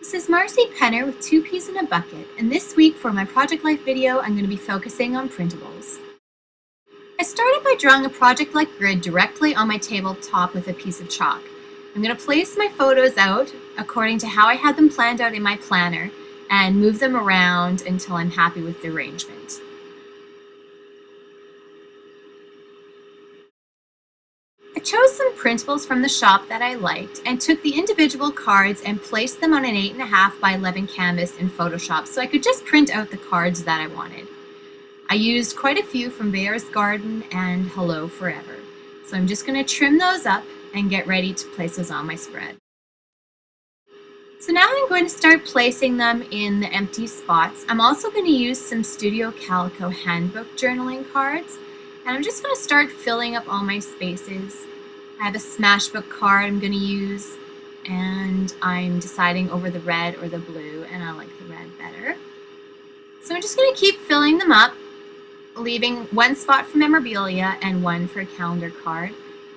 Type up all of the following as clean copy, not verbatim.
This is Marcy Penner with Two Peas in a Bucket, and this week for my Project Life video I'm going to be focusing on printables. I started by drawing a project-like grid directly on my tabletop with a piece of chalk. I'm going to place my photos out according to how I had them planned out in my planner and move them around until I'm happy with the arrangement. I chose some printables from the shop that I liked and took the individual cards and placed them on an 8.5 by 11 canvas in Photoshop so I could just print out the cards that I wanted. I used quite a few from Bear's Garden and Hello Forever. So I'm just going to trim those up and get ready to place those on my spread. So now I'm going to start placing them in the empty spots. I'm also going to use some Studio Calico handbook journaling cards. And I'm just going to start filling up all my spaces. I have a Smashbook card I'm going to use, and I'm deciding over the red or the blue, and I like the red better. So I'm just going to keep filling them up, leaving one spot for memorabilia and one for a calendar card.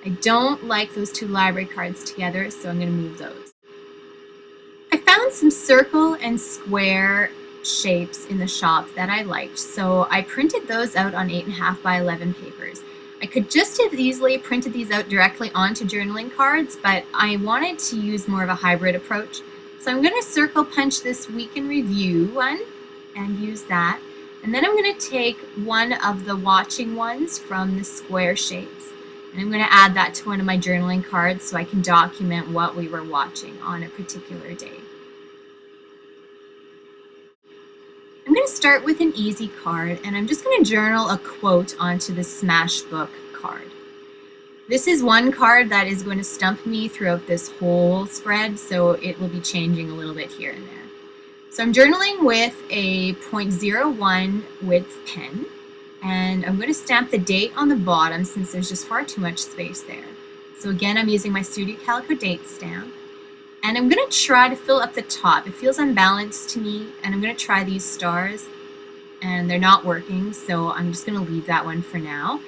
I don't like those two library cards together, so I'm going to move those. I found some circle and square shapes in the shop that I liked, so I printed those out on 8.5 by 11 papers. I could just have easily printed these out directly onto journaling cards, but I wanted to use more of a hybrid approach. So I'm going to circle punch this week in review one and use that. And then I'm going to take one of the watching ones from the square shapes, and I'm going to add that to one of my journaling cards so I can document what we were watching on a particular day. I'm going to start with an easy card, and I'm just going to journal a quote onto the Smashbook card. This is one card that is going to stump me throughout this whole spread, so it will be changing a little bit here and there. So I'm journaling with a .01 width pen, and I'm going to stamp the date on the bottom since there's just far too much space there. So again, I'm using my Studio Calico date stamp. And I'm going to try to fill up the top. It feels unbalanced to me, and I'm going to try these stars, and they're not working, so I'm just going to leave that one for now.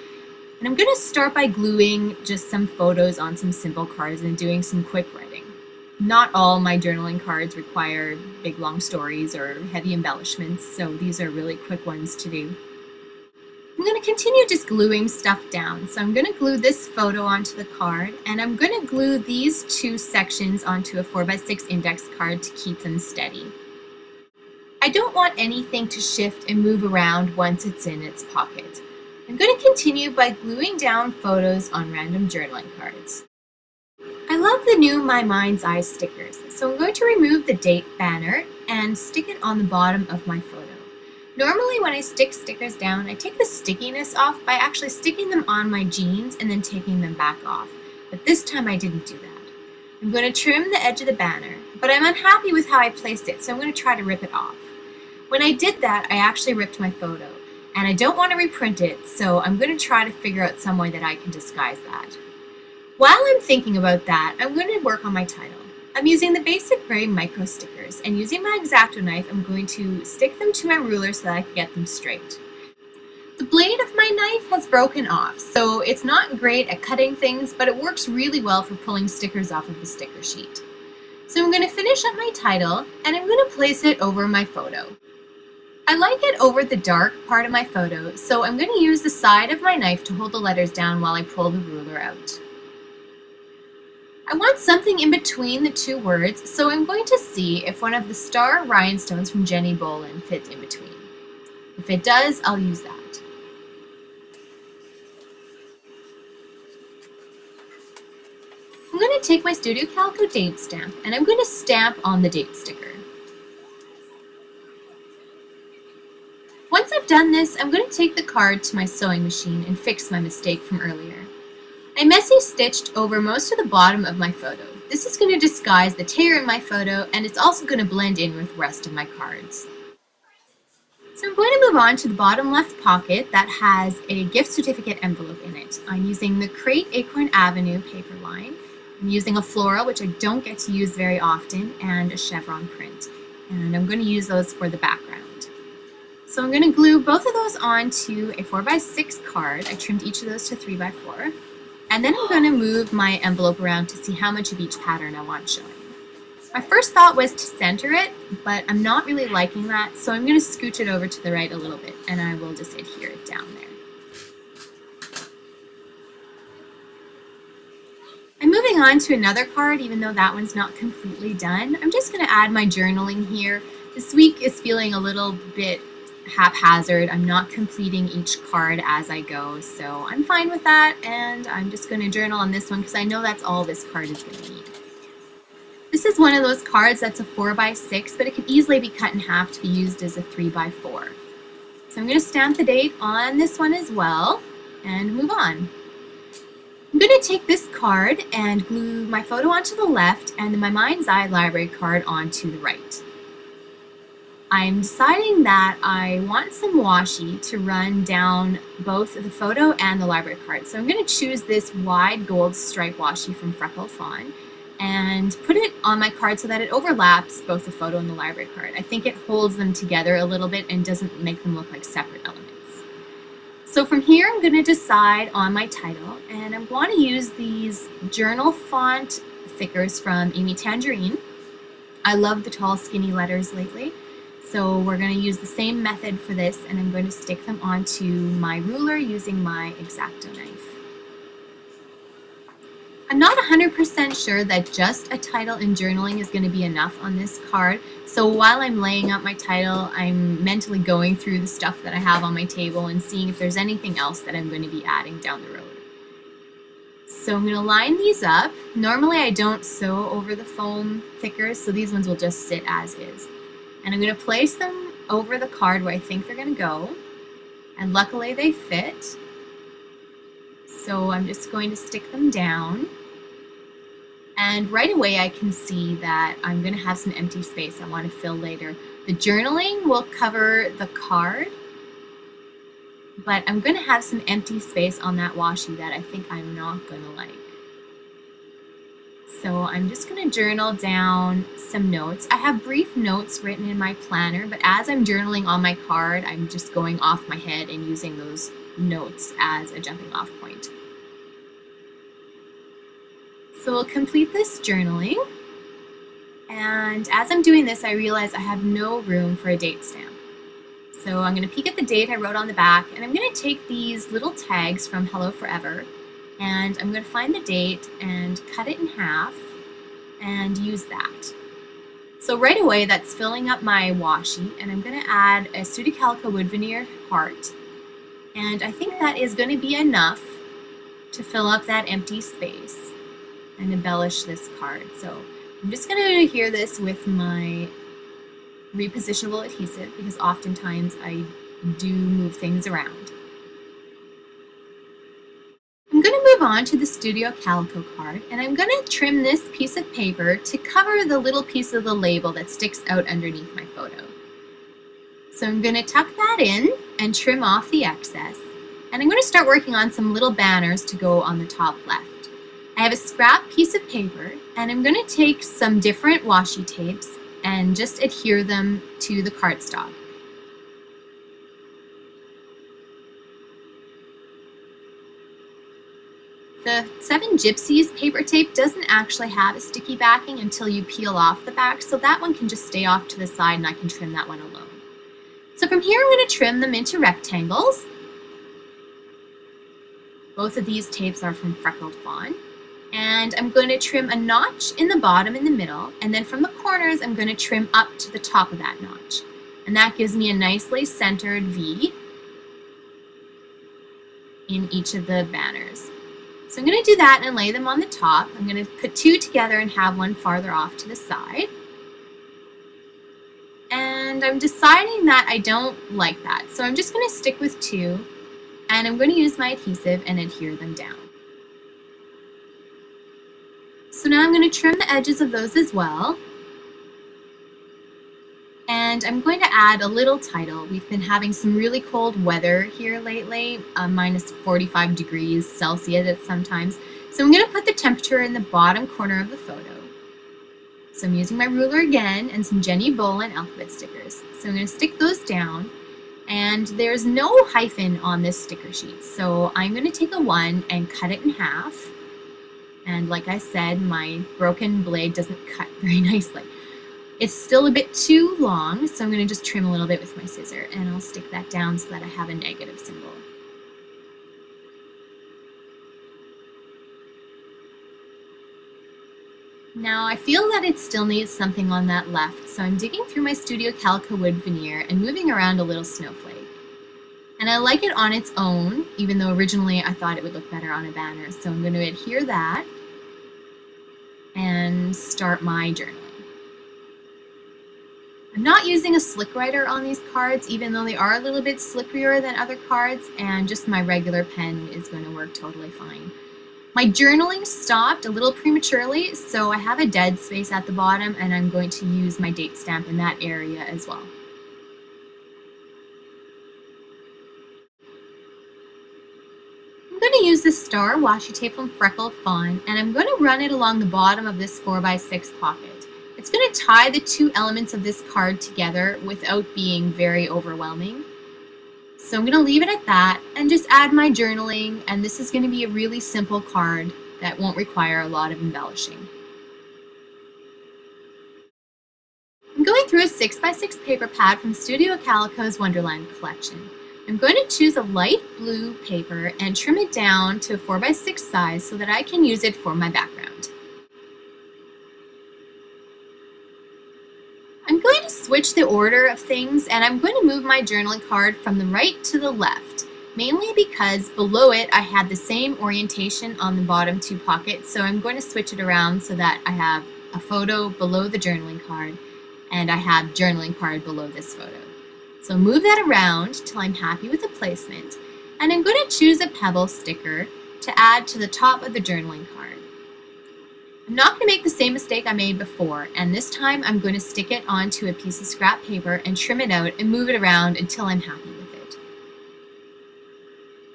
And I'm going to start by gluing just some photos on some simple cards and doing some quick writing. Not all my journaling cards require big long stories or heavy embellishments, so these are really quick ones to do. I'm going to continue just gluing stuff down. So I'm going to glue this photo onto the card, and I'm going to glue these two sections onto a 4x6 index card to keep them steady. I don't want anything to shift and move around once it's in its pocket. I'm going to continue by gluing down photos on random journaling cards. I love the new My Mind's Eye stickers, so I'm going to remove the date banner and stick it on the bottom of my photo. Normally when I stick stickers down, I take the stickiness off by actually sticking them on my jeans and then taking them back off. But this time I didn't do that. I'm going to trim the edge of the banner, but I'm unhappy with how I placed it, so I'm going to try to rip it off. When I did that, I actually ripped my photo, and I don't want to reprint it, so I'm going to try to figure out some way that I can disguise that. While I'm thinking about that, I'm going to work on my title. I'm using the basic gray micro stickers, and using my X-Acto knife, I'm going to stick them to my ruler so that I can get them straight. The blade of my knife has broken off, so it's not great at cutting things, but it works really well for pulling stickers off of the sticker sheet. So I'm going to finish up my title, and I'm going to place it over my photo. I like it over the dark part of my photo, so I'm going to use the side of my knife to hold the letters down while I pull the ruler out. I want something in between the two words, so I'm going to see if one of the star rhinestones from Jenny Bolin fits in between. If it does, I'll use that. I'm going to take my Studio Calico date stamp, and I'm going to stamp on the date sticker. Once I've done this, I'm going to take the card to my sewing machine and fix my mistake from earlier. I messy stitched over most of the bottom of my photo. This is going to disguise the tear in my photo, and it's also going to blend in with the rest of my cards. So I'm going to move on to the bottom left pocket that has a gift certificate envelope in it. I'm using the Crate Acorn Avenue paper line. I'm using a floral, which I don't get to use very often, and a chevron print. And I'm going to use those for the background. So I'm going to glue both of those onto a 4x6 card. I trimmed each of those to 3x4. And then I'm going to move my envelope around to see how much of each pattern I want showing. My first thought was to center it, but I'm not really liking that, so I'm going to scooch it over to the right a little bit, and I will just adhere it down there. I'm moving on to another card, even though that one's not completely done. I'm just going to add my journaling here. This week is feeling a little bit haphazard. I'm not completing each card as I go, so I'm fine with that, and I'm just going to journal on this one because I know that's all this card is going to need. This is one of those cards that's a 4x6, but it could easily be cut in half to be used as a 3x4. So I'm going to stamp the date on this one as well and move on. I'm going to take this card and glue my photo onto the left and then my Mind's Eye library card onto the right. I'm deciding that I want some washi to run down both the photo and the library card. So I'm going to choose this wide gold stripe washi from Freckle Fawn and put it on my card so that it overlaps both the photo and the library card. I think it holds them together a little bit and doesn't make them look like separate elements. So from here, I'm going to decide on my title, and I'm going to use these journal font thickers from Amy Tangerine. I love the tall, skinny letters lately, so we're going to use the same method for this, and I'm going to stick them onto my ruler using my X-Acto knife. I'm not 100% sure that just a title and journaling is going to be enough on this card, so while I'm laying out my title, I'm mentally going through the stuff that I have on my table and seeing if there's anything else that I'm going to be adding down the road. So I'm going to line these up. Normally I don't sew over the foam thickers, so these ones will just sit as is. And I'm going to place them over the card where I think they're going to go, and luckily they fit. So I'm just going to stick them down, and right away I can see that I'm going to have some empty space I want to fill later. The journaling will cover the card, but I'm going to have some empty space on that washi that I think I'm not going to like. So I'm just going to journal down some notes. I have brief notes written in my planner, but as I'm journaling on my card, I'm just going off my head and using those notes as a jumping off point. So we'll complete this journaling, and as I'm doing this I realize I have no room for a date stamp. So I'm going to peek at the date I wrote on the back, and I'm going to take these little tags from Hello Forever, and I'm going to find the date and cut it in half and use that. So right away that's filling up my washi, and I'm going to add a Sooty Calico wood veneer heart, and I think that is going to be enough to fill up that empty space and embellish this card. So I'm just going to adhere this with my repositionable adhesive because oftentimes I do move things around. I'm going to move on to the Studio Calico card, and I'm going to trim this piece of paper to cover the little piece of the label that sticks out underneath my photo. So I'm going to tuck that in and trim off the excess, and I'm going to start working on some little banners to go on the top left. I have a scrap piece of paper, and I'm going to take some different washi tapes and just adhere them to the cardstock. The 7 Gypsies paper tape doesn't actually have a sticky backing until you peel off the back, so that one can just stay off to the side and I can trim that one alone. So from here I'm going to trim them into rectangles. Both of these tapes are from Freckled Fawn. And I'm going to trim a notch in the bottom in the middle, and then from the corners I'm going to trim up to the top of that notch. And that gives me a nicely centered V in each of the banners. So I'm going to do that and lay them on the top. I'm going to put 2 together and have one farther off to the side. And I'm deciding that I don't like that, so I'm just going to stick with 2, and I'm going to use my adhesive and adhere them down. So now I'm going to trim the edges of those as well. And I'm going to add a little title. We've been having some really cold weather here lately, minus 45 degrees Celsius sometimes. So I'm going to put the temperature in the bottom corner of the photo. So I'm using my ruler again and some Jenny Bolin alphabet stickers. So I'm going to stick those down. And there's no hyphen on this sticker sheet. So I'm going to take a 1 and cut it in half And like I said, my broken blade doesn't cut very nicely. It's still a bit too long, so I'm going to just trim a little bit with my scissor, and I'll stick that down so that I have a negative symbol. Now I feel that it still needs something on that left, so I'm digging through my Studio Calico wood veneer and moving around a little snowflake. And I like it on its own, even though originally I thought it would look better on a banner, so I'm going to adhere that and start my journaling. I'm not using a slick writer on these cards, even though they are a little bit slipperier than other cards, and just my regular pen is going to work totally fine. My journaling stopped a little prematurely, so I have a dead space at the bottom, and I'm going to use my date stamp in that area as well. I'm going to use this star washi tape from Freckled Fawn, and I'm going to run it along the bottom of this 4x6 pocket. It's going to tie the two elements of this card together without being very overwhelming. So I'm going to leave it at that and just add my journaling, and this is going to be a really simple card that won't require a lot of embellishing. I'm going through a 6x6 paper pad from Studio Calico's Wonderland collection. I'm going to choose a light blue paper and trim it down to a 4x6 size so that I can use it for my background. I'm going to switch the order of things, and I'm going to move my journaling card from the right to the left, mainly because below it I had the same orientation on the bottom two pockets, so I'm going to switch it around so that I have a photo below the journaling card and I have journaling card below this photo. So move that around till I'm happy with the placement, and I'm going to choose a pebble sticker to add to the top of the journaling card. I'm not going to make the same mistake I made before, and this time I'm going to stick it onto a piece of scrap paper and trim it out and move it around until I'm happy with it.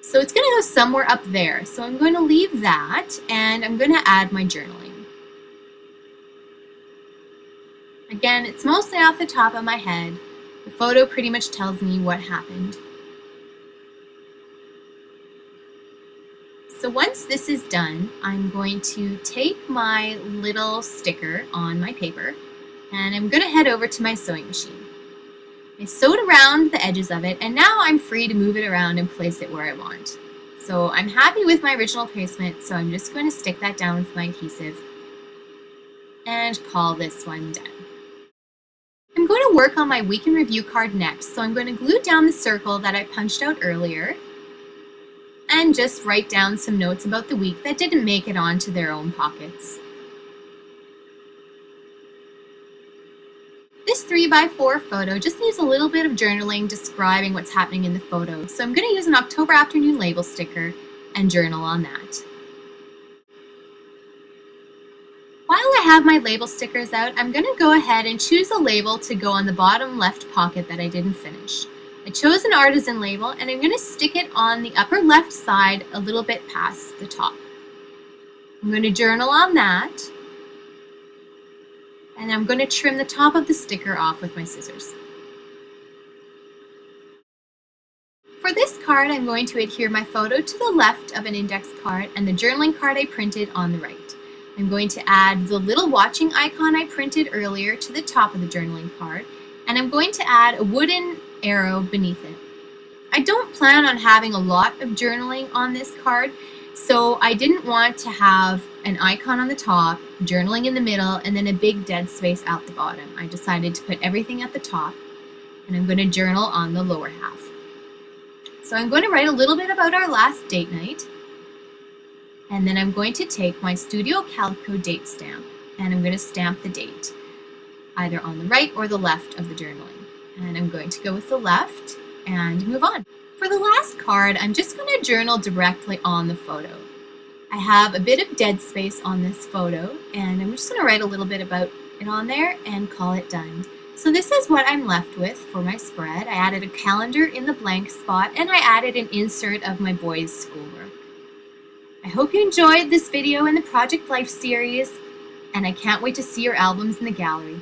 So it's going to go somewhere up there, so I'm going to leave that, and I'm going to add my journaling. Again, it's mostly off the top of my head. The photo pretty much tells me what happened. So once this is done, I'm going to take my little sticker on my paper, and I'm going to head over to my sewing machine. I sewed around the edges of it, and now I'm free to move it around and place it where I want. So I'm happy with my original placement, so I'm just going to stick that down with my adhesive and call this one done. I'm going to work on my week in review card next, so I'm going to glue down the circle that I punched out earlier and just write down some notes about the week that didn't make it onto their own pockets. This 3x4 photo just needs a little bit of journaling describing what's happening in the photo, so I'm going to use an October afternoon label sticker and journal on that. While I have my label stickers out, I'm going to go ahead and choose a label to go on the bottom left pocket that I didn't finish. I chose an artisan label, and I'm going to stick it on the upper left side a little bit past the top. I'm going to journal on that, and I'm going to trim the top of the sticker off with my scissors. For this card, I'm going to adhere my photo to the left of an index card and the journaling card I printed on the right. I'm going to add the little watching icon I printed earlier to the top of the journaling card, and I'm going to add a wooden arrow beneath it. I don't plan on having a lot of journaling on this card, so I didn't want to have an icon on the top, journaling in the middle, and then a big dead space out the bottom. I decided to put everything at the top, and I'm going to journal on the lower half. So I'm going to write a little bit about our last date night, and then I'm going to take my Studio Calico date stamp, and I'm going to stamp the date, either on the right or the left of the journaling. And I'm going to go with the left and move on. For the last card, I'm just going to journal directly on the photo. I have a bit of dead space on this photo, and I'm just going to write a little bit about it on there and call it done. So this is what I'm left with for my spread. I added a calendar in the blank spot, and I added an insert of my boys' schoolwork. I hope you enjoyed this video in the Project Life series, and I can't wait to see your albums in the gallery.